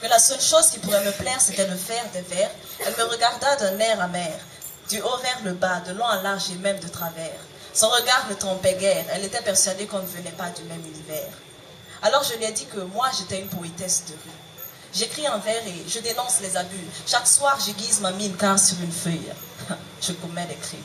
Que la seule chose qui pourrait me plaire, c'était de faire des vers. Elle me regarda d'un air amer, du haut vers le bas, de long en large et même de travers. Son regard ne trompait guère, elle était persuadée qu'on ne venait pas du même univers. Alors je lui ai dit que moi, j'étais une poétesse de rue. J'écris un vers et je dénonce les abus. Chaque soir, j'aiguise ma mine car sur une feuille, je commets des crimes.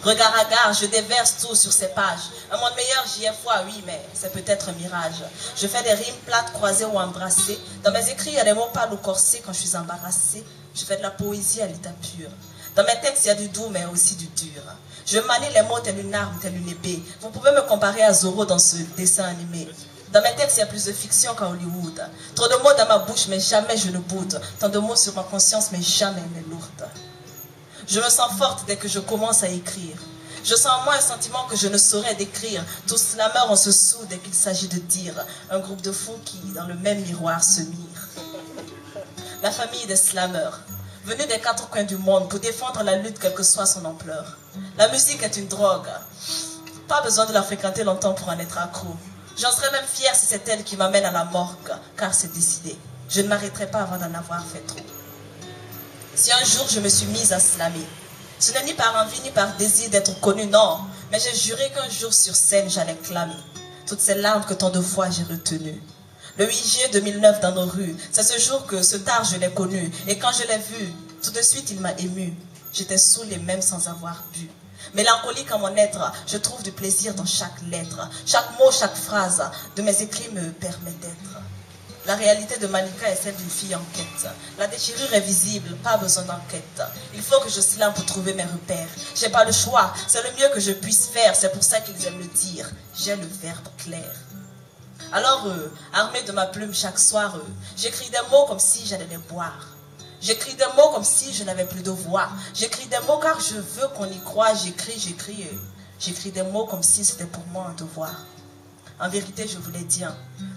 Regard à gare, je déverse tout sur ces pages. Un monde meilleur, j'y ai foi, oui, mais c'est peut-être un mirage. Je fais des rimes plates, croisées ou embrassées. Dans mes écrits, il y a des mots pâles ou corsés quand je suis embarrassée. Je fais de la poésie à l'état pur. Dans mes textes, il y a du doux, mais aussi du dur. Je manie les mots telle une arme, telle une épée. Vous pouvez me comparer à Zorro dans ce dessin animé. Dans mes textes, il y a plus de fiction qu'à Hollywood. Trop de mots dans ma bouche, mais jamais je ne boude. Tant de mots sur ma conscience, mais jamais elle n'est lourde. Je me sens forte dès que je commence à écrire. Je sens en moi un sentiment que je ne saurais décrire. Tous slammeurs en se soudent dès qu'il s'agit de dire. Un groupe de fous qui, dans le même miroir, se mirent. La famille des slammeurs, venus des quatre coins du monde pour défendre la lutte quelle que soit son ampleur. La musique est une drogue. Pas besoin de la fréquenter longtemps pour en être accro. J'en serais même fière si c'est elle qui m'amène à la morgue, car c'est décidé. Je ne m'arrêterai pas avant d'en avoir fait trop. Si un jour je me suis mise à slammer, ce n'est ni par envie ni par désir d'être connue, non. Mais j'ai juré qu'un jour sur scène j'allais clamer toutes ces larmes que tant de fois j'ai retenues. Le 8 juillet 2009 dans nos rues, c'est ce jour que ce tard je l'ai connu. Et quand je l'ai vu, tout de suite il m'a ému. J'étais saoulée même sans avoir bu. Mélancolique en mon être, je trouve du plaisir dans chaque lettre. Chaque mot, chaque phrase de mes écrits me permet d'être. La réalité de Malika est celle d'une fille en quête. La déchirure est visible, pas besoin d'enquête. Il faut que je slame pour trouver mes repères. J'ai pas le choix, c'est le mieux que je puisse faire. C'est pour ça qu'ils aiment le dire. J'ai le verbe clair. Alors, armée de ma plume chaque soir, j'écris des mots comme si j'allais les boire. J'écris des mots comme si je n'avais plus de voix. J'écris des mots car je veux qu'on y croie. J'écris des mots comme si c'était pour moi un devoir. En vérité, je vous l'ai dit,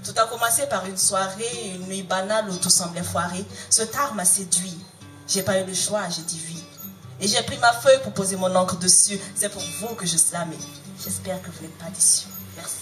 tout a commencé par une soirée, une nuit banale où tout semblait foiré. Ce tard m'a séduit. J'ai pas eu le choix, j'ai dit oui. Et j'ai pris ma feuille pour poser mon encre dessus. C'est pour vous que je slamais. J'espère que vous n'êtes pas déçus. Merci.